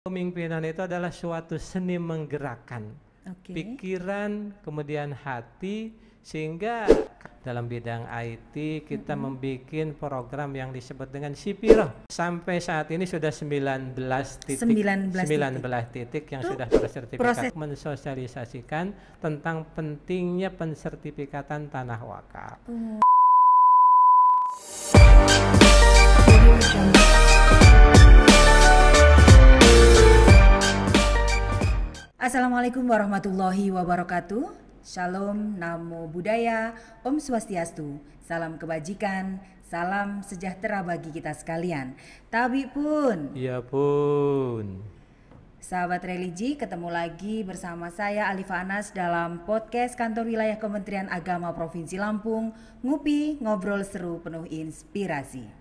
Kepemimpinan itu adalah suatu seni menggerakkan pikiran, kemudian hati, sehingga dalam bidang IT kita membuat program yang disebut dengan Sipiro. Sampai saat ini sudah 19 titik yang sudah bersertifikat, mensosialisasikan tentang pentingnya pensertifikatan tanah wakaf. Assalamualaikum warahmatullahi wabarakatuh. Shalom, Namo Buddhaya, Om Swastiastu. Salam kebajikan, salam sejahtera bagi kita sekalian. Tabi pun. Iya pun. Sahabat religi, ketemu lagi bersama saya Alifa Anas dalam podcast Kantor Wilayah Kementerian Agama Provinsi Lampung. Ngupi, ngobrol seru penuh inspirasi.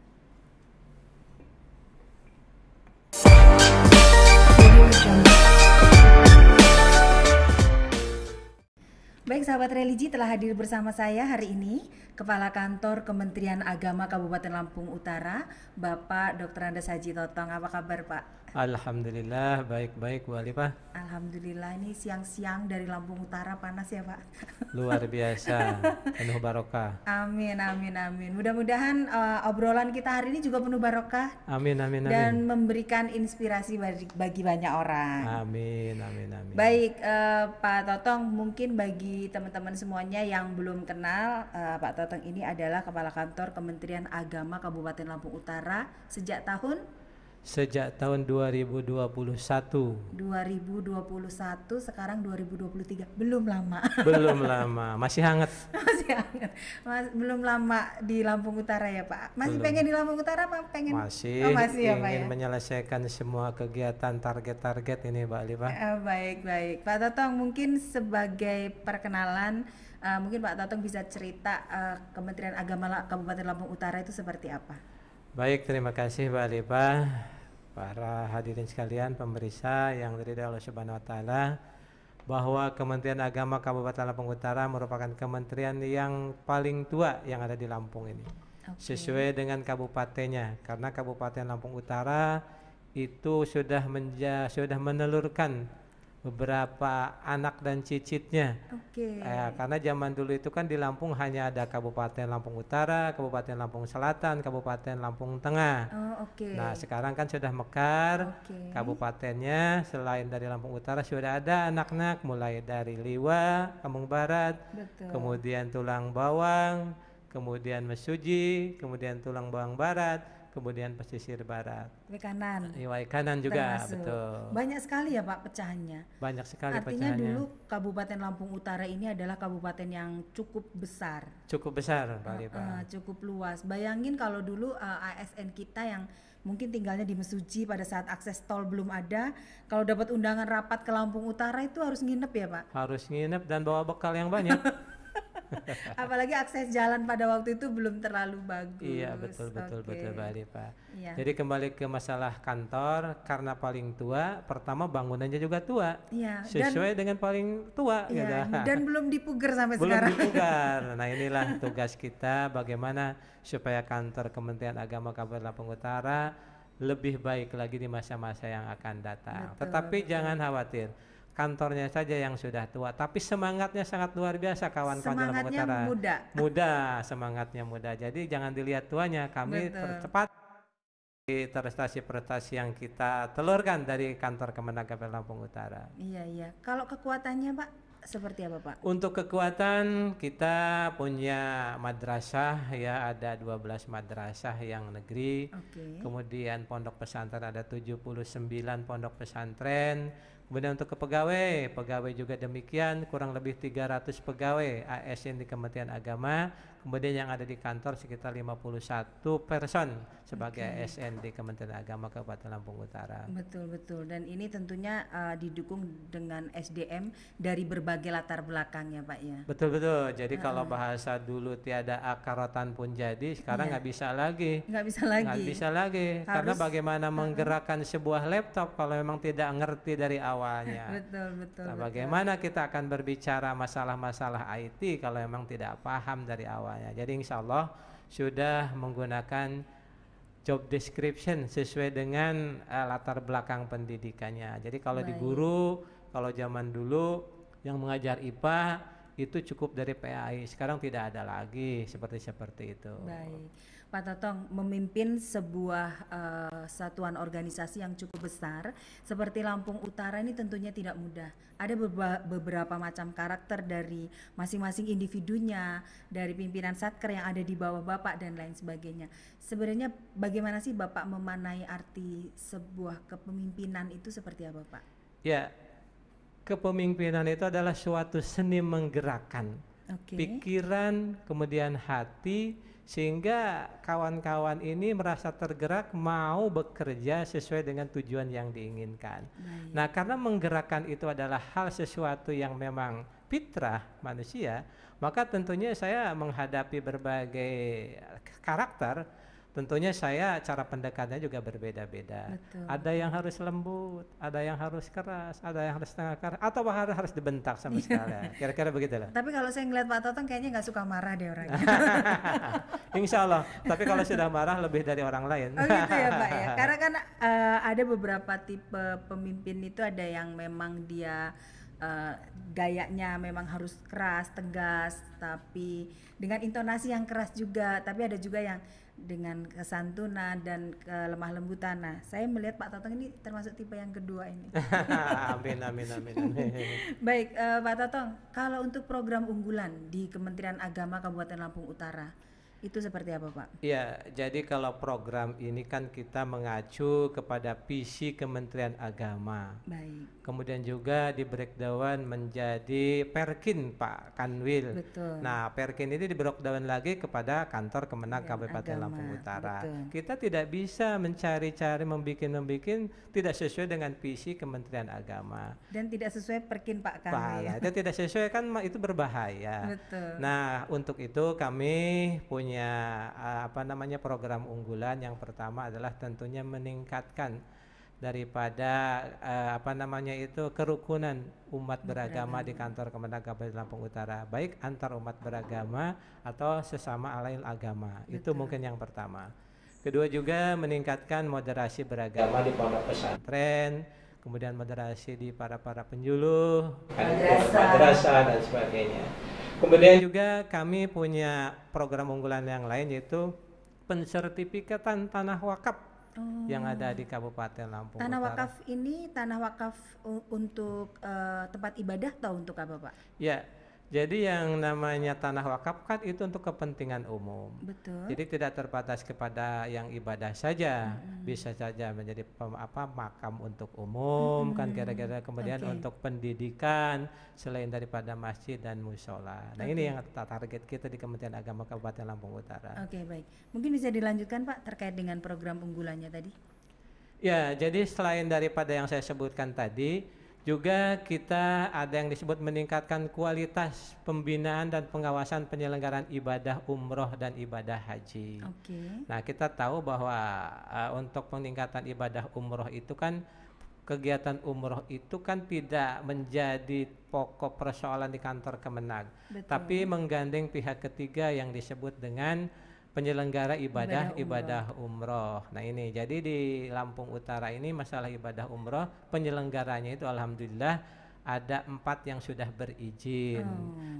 Baik sahabat religi, telah hadir bersama saya hari ini Kepala Kantor Kementerian Agama Kabupaten Lampung Utara, Bapak Dr. Andes Haji Totong. Apa kabar Pak? Alhamdulillah, baik-baik Bu Alifah. Alhamdulillah, ini siang-siang dari Lampung Utara panas ya Pak? Luar biasa, penuh barokah. Amin, amin, amin. Mudah-mudahan obrolan kita hari ini juga penuh barokah. Amin, amin, amin. Dan memberikan inspirasi bagi banyak orang. Amin, amin, amin. Baik Pak Totong, mungkin bagi teman-teman semuanya yang belum kenal, Pak Totong ini adalah Kepala Kantor Kementerian Agama Kabupaten Lampung Utara sejak tahun 2021. 2021, sekarang 2023. Belum lama. Belum lama, masih hangat. Masih hangat. Belum lama di Lampung Utara ya Pak. Masih belum. Pengen di Lampung Utara apa pengen? Masih, masih ya, Pak, ingin ya? Menyelesaikan semua kegiatan target-target ini Mbak Alifah. Baik. Pak Totong, mungkin sebagai perkenalan, mungkin Pak Totong bisa cerita Kementerian Agama Kabupaten Lampung Utara itu seperti apa? Baik, terima kasih Mbak Alifah. Para hadirin sekalian, pemirsa yang diridhoi Allah Subhanahu wa taala, bahwa Kementerian Agama Kabupaten Lampung Utara merupakan kementerian yang paling tua yang ada di Lampung ini. Sesuai dengan kabupatennya, karena Kabupaten Lampung Utara itu sudah menelurkan beberapa anak dan cicitnya. Karena zaman dulu itu kan di Lampung hanya ada Kabupaten Lampung Utara, Kabupaten Lampung Selatan, Kabupaten Lampung Tengah. Nah sekarang kan sudah mekar kabupatennya, selain dari Lampung Utara sudah ada anak-anak mulai dari Liwa, Kampung Barat, kemudian Tulang Bawang, kemudian Mesuji, kemudian Tulang Bawang Barat, kemudian pesisir barat. Kanan. Kanan juga, termasuk. Betul. Banyak sekali ya Pak pecahannya. Banyak sekali Artinya pecahannya. Dulu Kabupaten Lampung Utara ini adalah kabupaten yang cukup besar. Cukup besar, Pak Lipa. Cukup luas. Bayangin kalau dulu ASN kita yang mungkin tinggalnya di Mesuji pada saat akses tol belum ada, kalau dapat undangan rapat ke Lampung Utara itu harus nginep ya Pak? Harus nginep dan bawa bekal yang banyak. Apalagi akses jalan pada waktu itu belum terlalu bagus. Iya betul Mbak Alifa. Iya. Jadi kembali ke masalah kantor, karena paling tua, pertama bangunannya juga tua. Iya. Sesuai dengan paling tua. Iya. Gitu. Dan belum dipugar sampai belum sekarang. Belum dipugar. Nah inilah tugas kita, bagaimana supaya kantor Kementerian Agama Kabupaten Lampung Utara lebih baik lagi di masa-masa yang akan datang. Tetapi jangan khawatir, kantornya saja yang sudah tua, tapi semangatnya sangat luar biasa kawan-kawan Lampung Utara. Semangatnya muda. Jadi jangan dilihat tuanya, kami percepat prestasi-prestasi yang kita telurkan dari kantor Kementerian Agama Lampung Utara. Iya. Kalau kekuatannya Pak seperti apa Pak? Untuk kekuatan kita punya madrasah ya, ada 12 madrasah yang negeri. Kemudian pondok pesantren ada 79 pondok pesantren. Kemudian untuk pegawai juga demikian, kurang lebih 300 pegawai ASN di Kementerian Agama. Kemudian yang ada di kantor sekitar 51 person sebagai ASN di Kementerian Agama Kabupaten Lampung Utara. Betul. Dan ini tentunya didukung dengan SDM dari berbagai latar belakang ya Pak ya. Betul. Jadi kalau bahasa dulu tiada akar rotan pun jadi, sekarang nggak bisa lagi. Karena bagaimana menggerakkan sebuah laptop kalau memang tidak ngerti dari awalnya. Betul. Bagaimana kita akan berbicara masalah-masalah IT kalau memang tidak paham dari awalnya. Jadi insya Allah sudah menggunakan job description sesuai dengan latar belakang pendidikannya. Jadi kalau di Baik. guru, kalau zaman dulu yang mengajar IPA itu cukup dari PAI, sekarang tidak ada lagi seperti itu. Baik, Pak Totong, memimpin sebuah satuan organisasi yang cukup besar seperti Lampung Utara ini tentunya tidak mudah. Ada beberapa macam karakter dari masing-masing individunya, dari pimpinan Satker yang ada di bawah Bapak dan lain sebagainya. Sebenarnya bagaimana sih Bapak memaknai arti sebuah kepemimpinan itu seperti apa, Pak? Ya, kepemimpinan itu adalah suatu seni menggerakkan pikiran, kemudian hati, sehingga kawan-kawan ini merasa tergerak mau bekerja sesuai dengan tujuan yang diinginkan. Nah, karena menggerakkan itu adalah hal sesuatu yang memang fitrah manusia, maka tentunya saya menghadapi berbagai karakter. Tentunya saya cara pendekatannya juga berbeda-beda. Ada yang harus lembut, ada yang harus keras, ada yang harus setengah keras, atau bahkan harus dibentak sama sekali. Kira-kira begitulah. Tapi kalau saya ngeliat Pak Totong kayaknya nggak suka marah deh orangnya. Insya Allah. Tapi kalau sudah marah lebih dari orang lain. Oh gitu ya Pak ya. Karena kan ada beberapa tipe pemimpin itu, ada yang memang dia gayanya memang harus keras, tegas, tapi dengan intonasi yang keras juga. Tapi ada juga yang dengan kesantunan dan kelemah lembutan. Nah, saya melihat Pak Totong ini termasuk tipe yang kedua ini. Amin. Baik, Pak Totong, kalau untuk program unggulan di Kementerian Agama Kabupaten Lampung Utara, itu seperti apa Pak? Ya, jadi kalau program ini kan kita mengacu kepada visi Kementerian Agama. Baik. Kemudian juga di breakdown menjadi Perkin Pak Kanwil. Betul. Nah, Perkin ini di breakdown lagi kepada kantor Kemenag Kabupaten Lampung Utara. Betul. Kita tidak bisa mencari-cari membikin tidak sesuai dengan visi Kementerian Agama. Dan tidak sesuai Perkin Pak Kanwil. Itu tidak sesuai kan, itu berbahaya. Betul. Nah, untuk itu kami punya program unggulan. Yang pertama adalah tentunya meningkatkan daripada kerukunan umat beragama di kantor Kemenag Kabupaten Lampung Utara, baik antar umat beragama atau sesama lain agama. Betul. Itu mungkin yang pertama. Kedua juga meningkatkan moderasi beragama di pondok pesantren, kemudian moderasi di para penjuluh, madrasah dan sebagainya. Kemudian juga kami punya program unggulan yang lain, yaitu pensertifikatan tanah wakaf yang ada di Kabupaten Lampung Utara. Tanah wakaf ini tanah wakaf untuk tempat ibadah atau untuk apa Pak? Ya, jadi yang namanya tanah wakaf kan itu untuk kepentingan umum. Betul. Jadi tidak terbatas kepada yang ibadah saja, bisa saja menjadi makam untuk umum kan kira-kira. Kemudian untuk pendidikan selain daripada masjid dan musola. Nah ini yang target kita di Kementerian Agama Kabupaten Lampung Utara. Oke, baik. Mungkin bisa dilanjutkan Pak terkait dengan program unggulannya tadi. Ya, jadi selain daripada yang saya sebutkan tadi, juga kita ada yang disebut meningkatkan kualitas pembinaan dan pengawasan penyelenggaraan ibadah umroh dan ibadah haji. Nah, kita tahu bahwa untuk peningkatan ibadah umroh itu kan, kegiatan umroh itu kan tidak menjadi pokok persoalan di kantor Kemenag. Betul. Tapi menggandeng pihak ketiga yang disebut dengan penyelenggara ibadah umroh. Nah ini jadi di Lampung Utara ini masalah ibadah umroh, penyelenggaranya itu alhamdulillah ada 4 yang sudah berizin.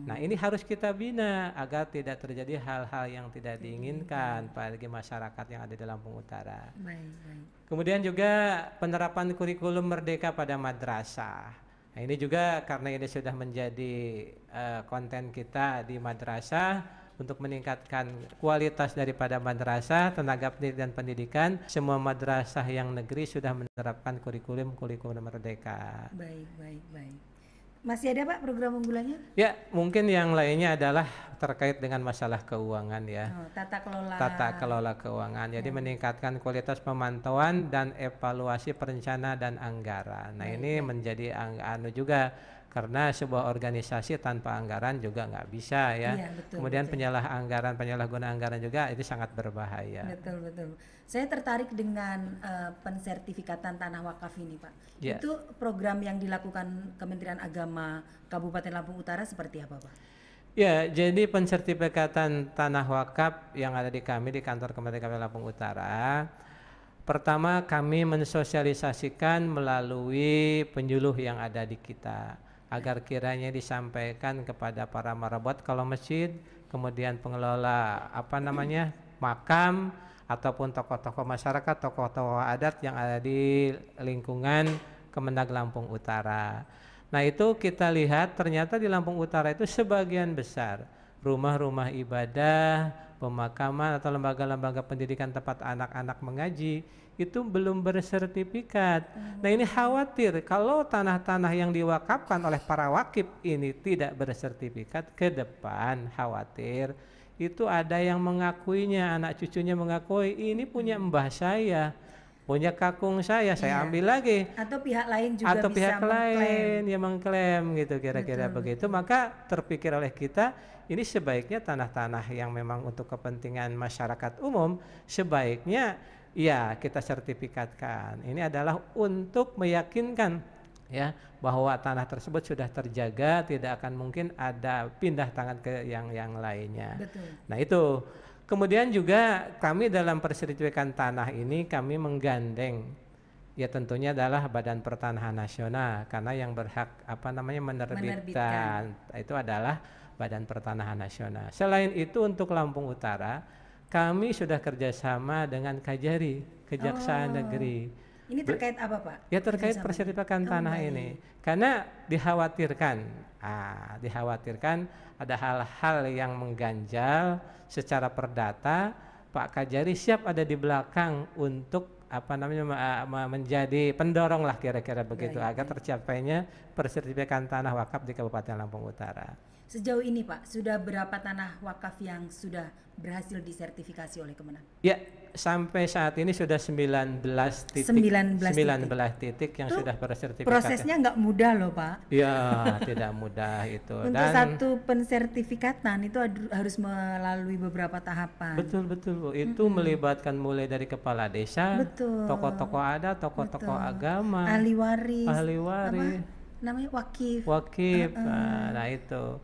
Nah ini harus kita bina agar tidak terjadi hal-hal yang tidak diinginkan bagi masyarakat yang ada di Lampung Utara. Kemudian juga penerapan kurikulum merdeka pada madrasah. Nah ini juga karena ini sudah menjadi konten kita di madrasah, untuk meningkatkan kualitas daripada madrasah, tenaga pendidik dan pendidikan. Semua madrasah yang negeri sudah menerapkan kurikulum merdeka. Baik. Masih ada Pak program unggulannya? Ya, mungkin yang lainnya adalah terkait dengan masalah keuangan ya. Tata kelola keuangan. Jadi meningkatkan kualitas pemantauan dan evaluasi perencana dan anggaran. Nah ini menjadi juga, karena sebuah organisasi tanpa anggaran juga nggak bisa ya. Kemudian penyalahguna anggaran juga itu sangat berbahaya. Betul. Saya tertarik dengan pensertifikatan tanah wakaf ini Pak. Itu program yang dilakukan Kementerian Agama Kabupaten Lampung Utara seperti apa Pak? Ya, jadi pensertifikatan tanah wakaf yang ada di kami di kantor Kementerian KP Lampung Utara, pertama kami mensosialisasikan melalui penyuluh yang ada di kita agar kiranya disampaikan kepada para marabot kalau masjid, kemudian pengelola makam ataupun tokoh-tokoh masyarakat, tokoh-tokoh adat yang ada di lingkungan Kemenag Lampung Utara. Nah, itu kita lihat ternyata di Lampung Utara itu sebagian besar rumah-rumah ibadah, pemakaman atau lembaga-lembaga pendidikan tempat anak-anak mengaji itu belum bersertifikat. Nah, ini khawatir kalau tanah-tanah yang diwakafkan oleh para wakif ini tidak bersertifikat, ke depan khawatir itu ada yang mengakuinya, anak cucunya mengakui ini punya mbah saya, punya kakung saya ambil lagi. Atau pihak lain juga atau bisa pihak mengklaim. lain yang mengklaim gitu, kira-kira Betul, begitu. Maka terpikir oleh kita ini sebaiknya tanah-tanah yang memang untuk kepentingan masyarakat umum sebaiknya ya kita sertifikatkan. Ini adalah untuk meyakinkan ya bahwa tanah tersebut sudah terjaga, tidak akan mungkin ada pindah tangan ke yang lainnya. Betul. Nah, itu. Kemudian juga kami dalam persertifikan tanah ini kami menggandeng ya tentunya adalah Badan Pertanahan Nasional, karena yang berhak menerbitkan itu adalah Badan Pertanahan Nasional. Selain itu untuk Lampung Utara kami sudah kerjasama dengan Kajari, Kejaksaan Negeri. Ini terkait apa, Pak? Ya terkait persertifikan tanah baik. ini, karena dikhawatirkan ada hal-hal yang mengganjal secara perdata. Pak Kajari siap ada di belakang untuk menjadi pendorong lah kira-kira begitu agar tercapainya persertifikan tanah wakaf di Kabupaten Lampung Utara. Sejauh ini Pak, sudah berapa tanah wakaf yang sudah berhasil disertifikasi oleh Kemenag? Ya, sampai saat ini sudah 19 titik. 19 titik yang sudah bersertifikasi. Prosesnya nggak mudah loh Pak. Ya, tidak mudah itu. Untuk satu pensertifikatan itu harus melalui beberapa tahapan. Betul Bu. Itu melibatkan mulai dari kepala desa, tokoh-tokoh adat, tokoh-tokoh agama, ahli waris. Namanya wakif. Nah, itu.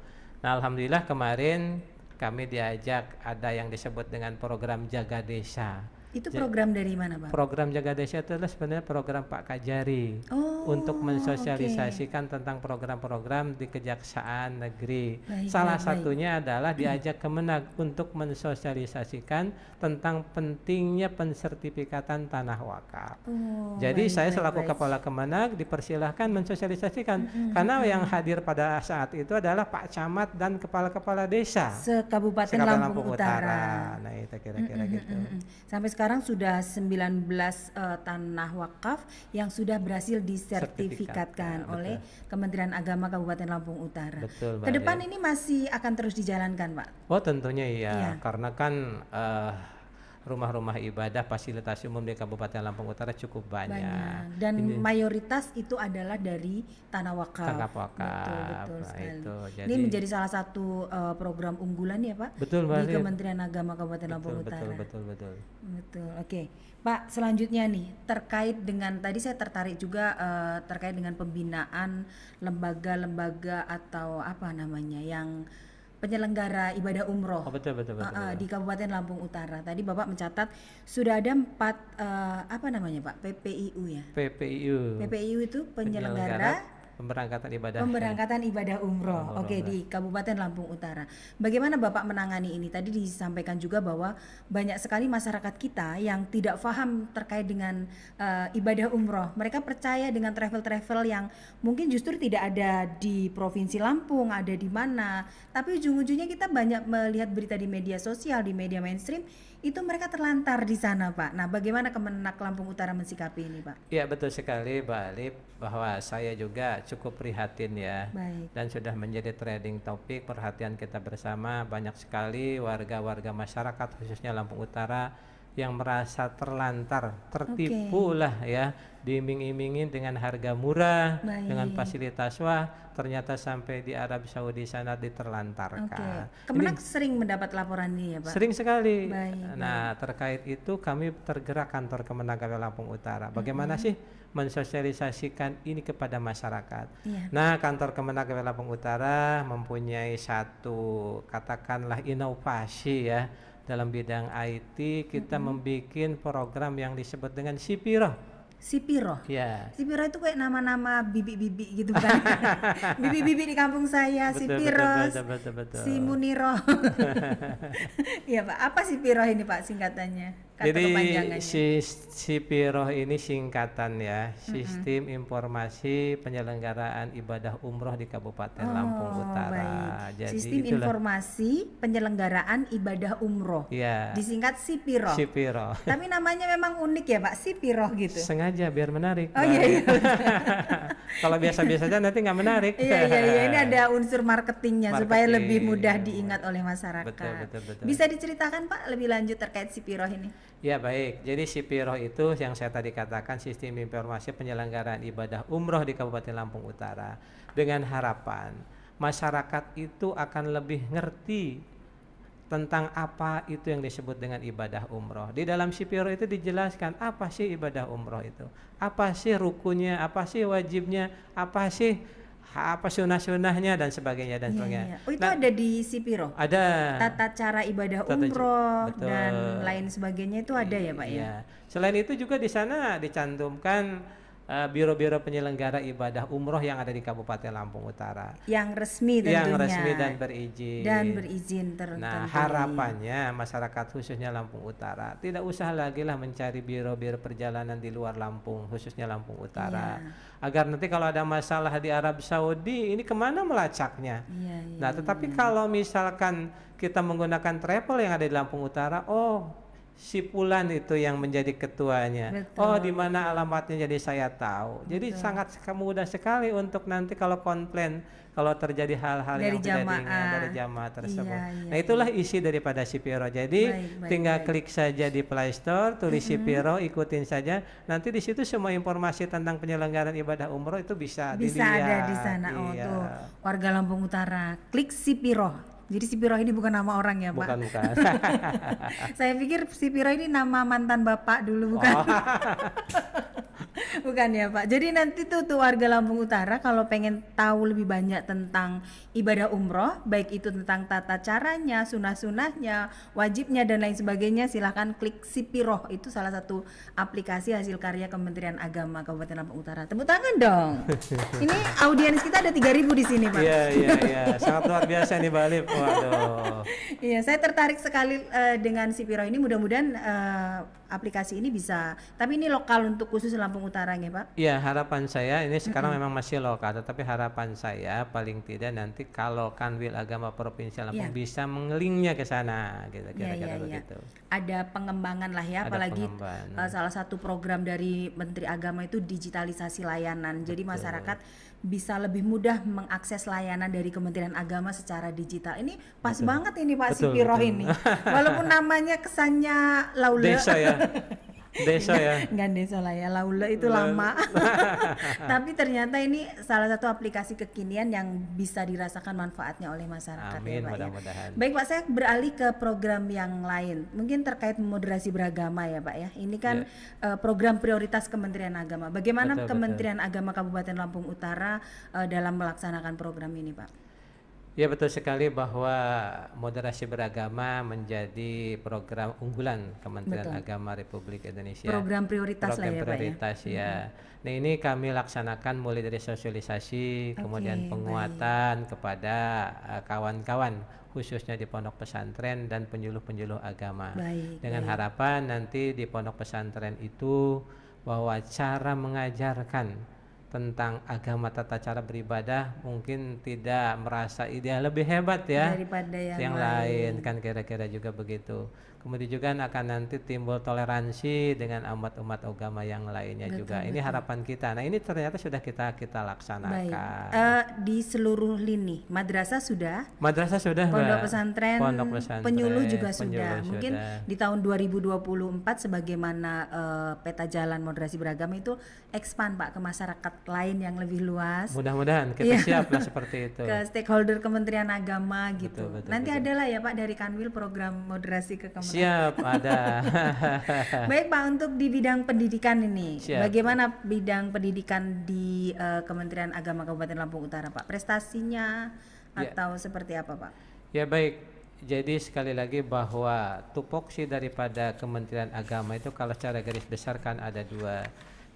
Nah, alhamdulillah kemarin kami diajak ada yang disebut dengan program Jaga Desa. Itu program dari mana, Pak? Program Jaga Desa itu adalah sebenarnya program Pak Kajari untuk mensosialisasikan tentang program-program di Kejaksaan Negeri. Salah satunya adalah diajak Kemenag untuk mensosialisasikan tentang pentingnya pensertifikatan tanah wakaf. Jadi saya selaku Kepala Kemenag dipersilahkan mensosialisasikan karena yang hadir pada saat itu adalah Pak Camat dan kepala-kepala desa se-Kabupaten Lampung Utara. Nah, itu kira-kira gitu. Sampai sekarang sudah 19 tanah wakaf yang sudah berhasil disertifikatkan oleh Kementerian Agama Kabupaten Lampung Utara. Betul, Kedepan ini masih akan terus dijalankan, Pak? Oh, tentunya iya. Karena kan rumah-rumah ibadah fasilitas umum di Kabupaten Lampung Utara cukup banyak. Dan mayoritas itu adalah dari tanah wakaf. Betul Nah, sekali. jadi ini menjadi salah satu program unggulan ya Pak. Betul, di Kementerian Agama Kabupaten Lampung Utara. Betul. Oke. Pak, selanjutnya nih terkait dengan tadi saya tertarik juga terkait dengan pembinaan lembaga-lembaga atau apa namanya yang penyelenggara ibadah umroh. Betul. Di Kabupaten Lampung Utara. Tadi Bapak mencatat sudah ada 4 Pak? PPIU ya? PPIU itu penyelenggara pemberangkatan ibadah umroh. Oke, di Kabupaten Lampung Utara. Bagaimana Bapak menangani ini? Tadi disampaikan juga bahwa banyak sekali masyarakat kita yang tidak paham terkait dengan ibadah umroh. Mereka percaya dengan travel-travel yang mungkin justru tidak ada di Provinsi Lampung, ada di mana. Tapi ujung-ujungnya kita banyak melihat berita di media sosial, di media mainstream, itu mereka terlantar di sana, Pak. Nah, bagaimana Kemenag Lampung Utara mensikapi ini, Pak? Ya, betul sekali, Mbak Alif, bahwa saya juga cukup prihatin ya. Baik. Dan sudah menjadi trending topik perhatian kita bersama. Banyak sekali warga-warga masyarakat khususnya Lampung Utara yang merasa terlantar, tertipu lah ya, diiming-imingin dengan harga murah, dengan Baik. fasilitas wah, ternyata sampai di Arab Saudi sana diterlantarkan. Oke. Ini Kemenak sering mendapat laporan ini ya Pak? sering sekali. Baik, Nah, terkait itu kami tergerak kantor Kemenak KW Lampung Utara. Bagaimana sih mensosialisasikan ini kepada masyarakat? Iya. Nah, kantor Kemenak KW Lampung Utara mempunyai satu katakanlah inovasi ya dalam bidang IT. Kita membuat program yang disebut dengan Sipiro. Sipiro. Ya. Sipiro itu kayak nama-nama bibi-bibi gitu kan. Bibi-bibi di kampung saya, Sipiro, Betul. si Muniro. Iya Pak, apa Sipiro ini Pak singkatannya? Kata Jadi kepanjangannya. Sipiro ini singkatan ya, Sistem Informasi Penyelenggaraan Ibadah Umroh di Kabupaten Lampung Utara. Baik. Jadi Sistem itulah. Informasi Penyelenggaraan Ibadah Umroh. Ya, Disingkat Sipiro. Sipiro. Tapi namanya memang unik ya Pak, Sipiro gitu. Sengaja biar menarik. Oh iya iya. Kalau biasa-biasa aja nanti nggak menarik. Iya, ini ada unsur marketingnya supaya Marketing. lebih mudah diingat oleh masyarakat. Betul. Bisa diceritakan Pak lebih lanjut terkait Sipiro ini? Ya baik, jadi Sipiro itu yang saya tadi katakan Sistem Informasi Penyelenggaraan Ibadah Umroh di Kabupaten Lampung Utara, dengan harapan masyarakat itu akan lebih ngerti tentang apa itu yang disebut dengan ibadah umroh. Di dalam Sipiro itu dijelaskan apa sih ibadah umroh itu, apa sih rukunnya, apa sih wajibnya, apa sih sunah-sunahnya dan sebagainya dan sebagainya. Iya. Oh itu Nah, ada di Sipiro? ada Tata cara ibadah Tata umroh betul. dan lain sebagainya itu ada ya Pak ya? Iya. Selain itu juga di sana dicantumkan biro-biro penyelenggara ibadah umroh yang ada di Kabupaten Lampung Utara. Yang resmi tentunya. Yang resmi dan berizin. Dan berizin Nah, tentunya. harapannya masyarakat khususnya Lampung Utara tidak usah lagi lah mencari biro-biro perjalanan di luar Lampung, khususnya Lampung Utara. Iya. Agar nanti kalau ada masalah di Arab Saudi, ini kemana melacaknya? Iya. Nah, tetapi kalau misalkan kita menggunakan travel yang ada di Lampung Utara, oh si Fulan itu yang menjadi ketuanya. Betul. Oh, di mana alamatnya jadi saya tahu. Jadi sangat mudah sekali untuk nanti kalau komplain kalau terjadi hal-hal Dari yang tidak jamaah. diingat dari jamaah tersebut. Iya, Nah, itulah isi daripada Sipiro. Jadi Baik, tinggal klik saja di Play Store, tulis Sipiro, ikutin saja. Nanti di situ semua informasi tentang penyelenggaraan ibadah umroh itu bisa Bisa dilihat. ada di sana. Oh Iya. tuh warga Lampung Utara. Klik Sipiro. Jadi Sipiro ini bukan nama orang ya Pak? Bukan. Saya pikir Sipiro ini nama mantan bapak dulu bukan? Bukan ya Pak. Jadi nanti tuh warga Lampung Utara kalau pengen tahu lebih banyak tentang ibadah umroh, baik itu tentang tata caranya, sunah-sunahnya, wajibnya dan lain sebagainya, silahkan klik Sipiro. Itu salah satu aplikasi hasil karya Kementerian Agama Kabupaten Lampung Utara. Tepuk tangan dong. Ini audiens kita ada 3.000 di sini Pak. Iya. Sangat luar biasa nih Bali. Waduh. Iya, saya tertarik sekali dengan Sipiro ini. Mudah-mudahan aplikasi ini bisa. Tapi ini lokal untuk khusus Lampung Utara ya Pak? Iya, harapan saya ini sekarang memang masih lokal, tetapi harapan saya paling tidak nanti kalau Kanwil Agama Provinsi Lampung bisa mengelingnya ke sana, gitu kira-kira begitu. Ada pengembangan lah ya, Ada apalagi pengembangan. salah satu program dari Menteri Agama itu digitalisasi layanan. Jadi masyarakat bisa lebih mudah mengakses layanan dari Kementerian Agama secara digital. Ini pas banget ini Pak Sipiro ini. Walaupun namanya kesannya laule. Desa ya. Desa ya. Enggak desa lah ya, laule itu lama. Tapi ternyata ini salah satu aplikasi kekinian yang bisa dirasakan manfaatnya oleh masyarakat. Amin, ya Pak mudah-mudahan. Ya. Baik Pak, saya beralih ke program yang lain. Mungkin terkait moderasi beragama ya Pak ya. Ini kan program prioritas Kementerian Agama. Bagaimana Betul. Kementerian Agama Kabupaten Lampung Utara dalam melaksanakan program ini Pak? Ya, betul sekali bahwa moderasi beragama menjadi program unggulan Kementerian Agama Republik Indonesia. Program prioritas lah ya Pak ya. Prioritas ya. Nah, ini kami laksanakan mulai dari sosialisasi, kemudian penguatan kepada kawan-kawan khususnya di pondok pesantren dan penyuluh-penyuluh agama. Dengan harapan nanti di pondok pesantren itu bahwa cara mengajarkan tentang agama tata cara beribadah mungkin tidak merasa dia lebih hebat ya daripada yang lain kan kira-kira juga begitu. Kemudian juga akan nanti timbul toleransi dengan umat-umat agama yang lainnya juga. Ini harapan kita. Nah ini ternyata sudah kita laksanakan. Baik. Di seluruh lini madrasah sudah, pondok pesantren, penyuluh juga sudah. Mungkin di tahun 2024 sebagaimana peta jalan moderasi beragama itu expand Pak ke masyarakat lain yang lebih luas. Mudah-mudahan kita siap lah seperti itu. Ke stakeholder Kementerian Agama gitu. Nanti adalah ya Pak dari Kanwil program moderasi ke Kementerian. Siap, ada. Baik Pak, untuk di bidang pendidikan ini, bagaimana bidang pendidikan di Kementerian Agama Kabupaten Lampung Utara Pak? Prestasinya atau seperti apa Pak? Ya baik, jadi sekali lagi bahwa tupoksi daripada Kementerian Agama itu kalau secara garis besar kan ada dua,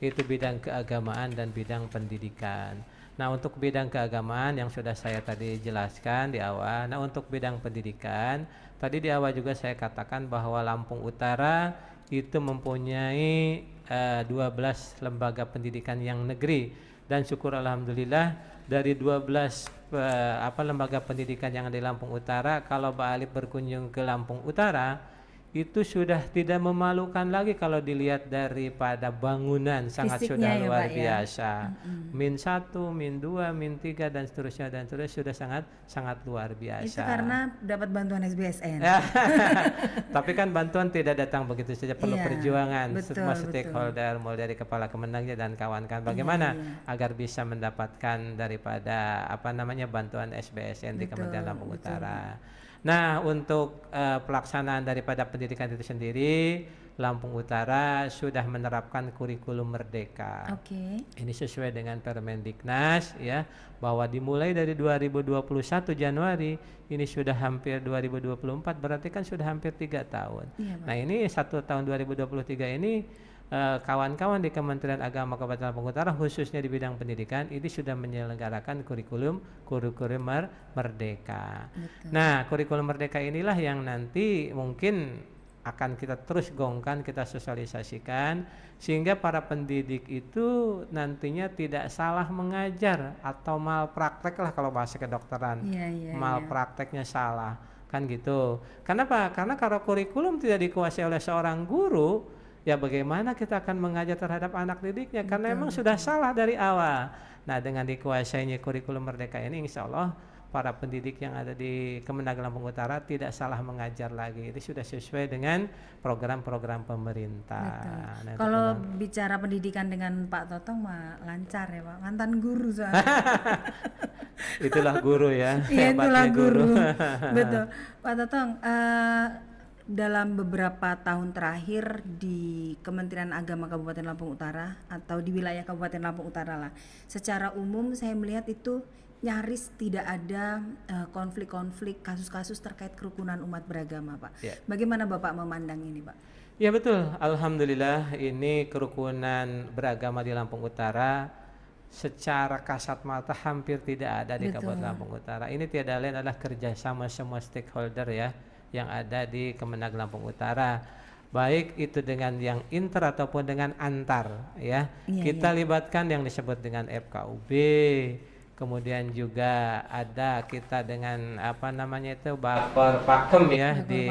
yaitu bidang keagamaan dan bidang pendidikan. Nah untuk bidang keagamaan yang sudah saya tadi jelaskan di awal. Nah untuk bidang pendidikan tadi di awal juga saya katakan bahwa Lampung Utara itu mempunyai 12 lembaga pendidikan yang negeri, dan syukur alhamdulillah dari 12 lembaga pendidikan yang ada di Lampung Utara, kalau Pak Alif berkunjung ke Lampung Utara itu sudah tidak memalukan lagi kalau dilihat daripada bangunan sangat sudah luar biasa. Min 1, min 2, min 3 dan seterusnya sudah sangat luar biasa. Itu karena dapat bantuan SBSN. Tapi kan bantuan tidak datang begitu saja, perlu perjuangan semua stakeholder mulai dari kepala Kemenangnya dan kawan-kawan bagaimana agar bisa mendapatkan daripada bantuan SBSN di Kementerian Lampung Utara. Nah untuk pelaksanaan daripada pendidikan itu sendiri, Lampung Utara sudah menerapkan kurikulum merdeka. Ini sesuai dengan Permendiknas ya, bahwa dimulai dari 2021 Januari ini sudah hampir 2024, berarti kan sudah hampir 3 tahun. Nah ini 1 tahun 2023 ini kawan-kawan di Kementerian Agama Kabupaten Lampung Utara khususnya di bidang pendidikan ini sudah menyelenggarakan kurikulum merdeka. Nah kurikulum merdeka inilah yang nanti mungkin akan kita terus gaungkan, kita sosialisasikan sehingga para pendidik itu nantinya tidak salah mengajar atau malpraktek lah kalau bahasa kedokteran. Malprakteknya salah kan gitu. Kenapa? Karena kalau kurikulum tidak dikuasai oleh seorang guru, ya bagaimana kita akan mengajar terhadap anak didiknya, karena memang sudah salah dari awal. Nah dengan dikuasainya kurikulum merdeka ini insya Allah para pendidik yang ada di Kemenag Lampung Utara tidak salah mengajar lagi. Itu sudah sesuai dengan program-program pemerintah. Nah, kalau bicara pendidikan dengan Pak Totong mah lancar ya Pak, mantan guru soalnya. Itulah guru ya. Iya itulah guru. Betul Pak Totong. Dalam beberapa tahun terakhir di Kementerian Agama Kabupaten Lampung Utara atau di wilayah Kabupaten Lampung Utara lah, secara umum saya melihat itu nyaris tidak ada konflik-konflik, kasus-kasus terkait kerukunan umat beragama Pak. Bagaimana Bapak memandang ini Pak? Ya betul, alhamdulillah ini kerukunan beragama di Lampung Utara secara kasat mata hampir tidak ada di Kabupaten Lampung Utara. Ini tiada lain adalah kerjasama semua stakeholder ya yang ada di Kemenag Lampung Utara, baik itu dengan yang inter ataupun dengan antar ya. Kita libatkan yang disebut dengan FKUB, kemudian juga ada kita dengan Bapor Pakem ya di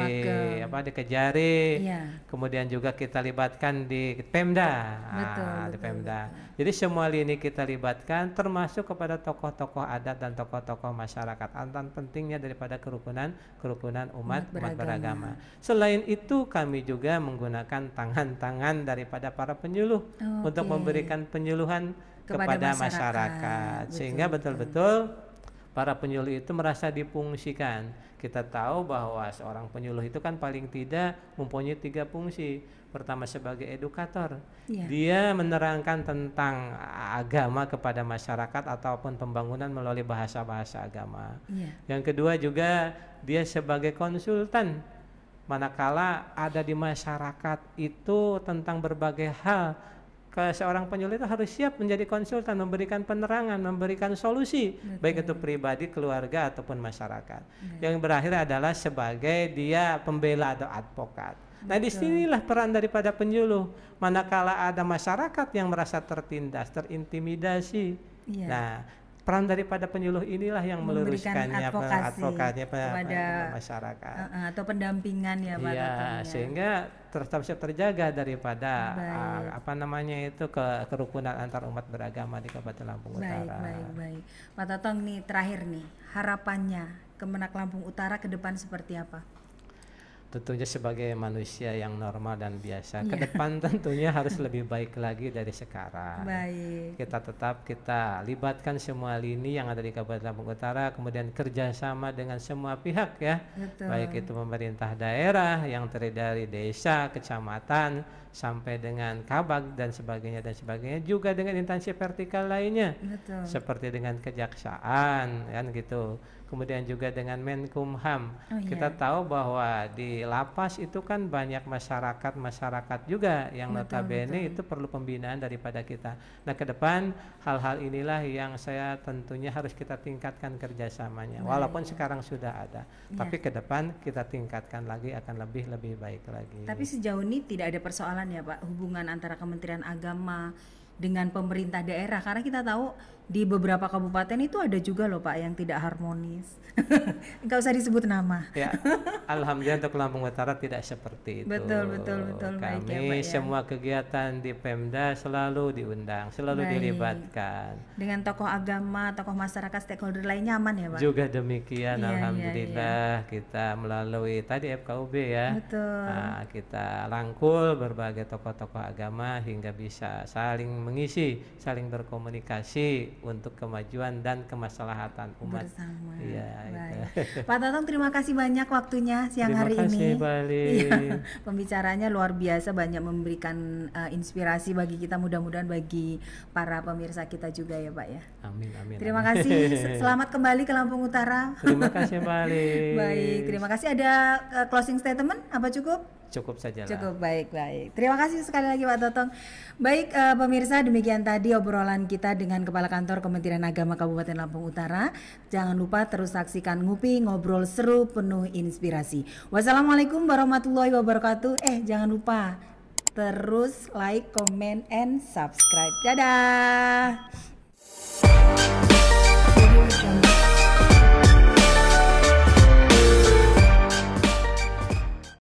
Kejari, kemudian juga kita libatkan di Pemda, di Pemda. Jadi semua lini kita libatkan, termasuk kepada tokoh-tokoh adat dan tokoh-tokoh masyarakat. Antan pentingnya daripada kerukunan umat beragama. Selain itu kami juga menggunakan tangan-tangan daripada para penyuluh untuk memberikan penyuluhan kepada masyarakat. Sehingga betul-betul para penyuluh itu merasa difungsikan. Kita tahu bahwa seorang penyuluh itu kan paling tidak mempunyai 3 fungsi. Pertama sebagai edukator, dia menerangkan tentang agama kepada masyarakat ataupun pembangunan melalui bahasa-bahasa agama. Yang kedua juga dia sebagai konsultan, manakala ada di masyarakat itu tentang berbagai hal, seorang penyuluh itu harus siap menjadi konsultan, memberikan penerangan, memberikan solusi, baik itu pribadi, keluarga ataupun masyarakat. Yang berakhir adalah sebagai dia pembela atau advokat. Nah, disinilah peran daripada penyuluh. Manakala ada masyarakat yang merasa tertindas, terintimidasi, nah peran daripada penyuluh inilah yang meluruskannya, advokasinya kepada masyarakat atau pendampingan ya Pak. Iya, sehingga tetap terjaga daripada kerukunan antar umat beragama di Kabupaten Lampung Utara. Baik. Pak Totong nih terakhir nih, harapannya Kemenak Lampung Utara ke depan seperti apa? Tentunya sebagai manusia yang normal dan biasa, ke depan tentunya harus lebih baik lagi dari sekarang. Kita libatkan semua lini yang ada di Kabupaten Lampung Utara, kemudian kerjasama dengan semua pihak ya, baik itu pemerintah daerah yang terdiri dari desa, kecamatan, sampai dengan kabag dan sebagainya, juga dengan instansi vertikal lainnya, seperti dengan kejaksaan kan gitu. Kemudian juga dengan Menkumham. Kita tahu bahwa di lapas itu kan banyak masyarakat juga yang notabene itu perlu pembinaan daripada kita. Nah, ke depan hal-hal inilah yang saya tentunya harus kita tingkatkan kerjasamanya. Walaupun sekarang sudah ada, tapi ke depan kita tingkatkan lagi, akan lebih baik lagi. Tapi sejauh ini tidak ada persoalan ya Pak, hubungan antara Kementerian Agama dengan pemerintah daerah, karena kita tahu di beberapa kabupaten itu ada juga loh Pak yang tidak harmonis. Nggak usah disebut nama. Ya, alhamdulillah untuk Lampung Utara tidak seperti itu. Betul. Kami semua kegiatan di Pemda selalu diundang, selalu dilibatkan. Dengan tokoh agama, tokoh masyarakat, stakeholder lainnya aman ya Pak? Juga demikian, alhamdulillah kita melalui tadi FKUB ya. Nah, kita rangkul berbagai tokoh-tokoh agama hingga bisa saling mengisi, saling berkomunikasi untuk kemajuan dan kemaslahatan umat bersama. Baik. Pak Totong, terima kasih banyak waktunya siang hari ini. Pembicaranya luar biasa, banyak memberikan inspirasi bagi kita, mudah-mudahan bagi para pemirsa kita juga ya Pak ya. Amin. Terima kasih. Selamat kembali ke Lampung Utara. Terima kasih Bali. Baik, terima kasih. Ada closing statement apa cukup? Cukup saja lah. Cukup, baik. Terima kasih sekali lagi Pak Totong. Baik pemirsa, demikian tadi obrolan kita dengan Kepala Kantor Kementerian Agama Kabupaten Lampung Utara. Jangan lupa terus saksikan Ngupi, ngobrol seru penuh inspirasi. Wassalamualaikum warahmatullahi wabarakatuh. Jangan lupa terus like, comment, and subscribe. Dadah.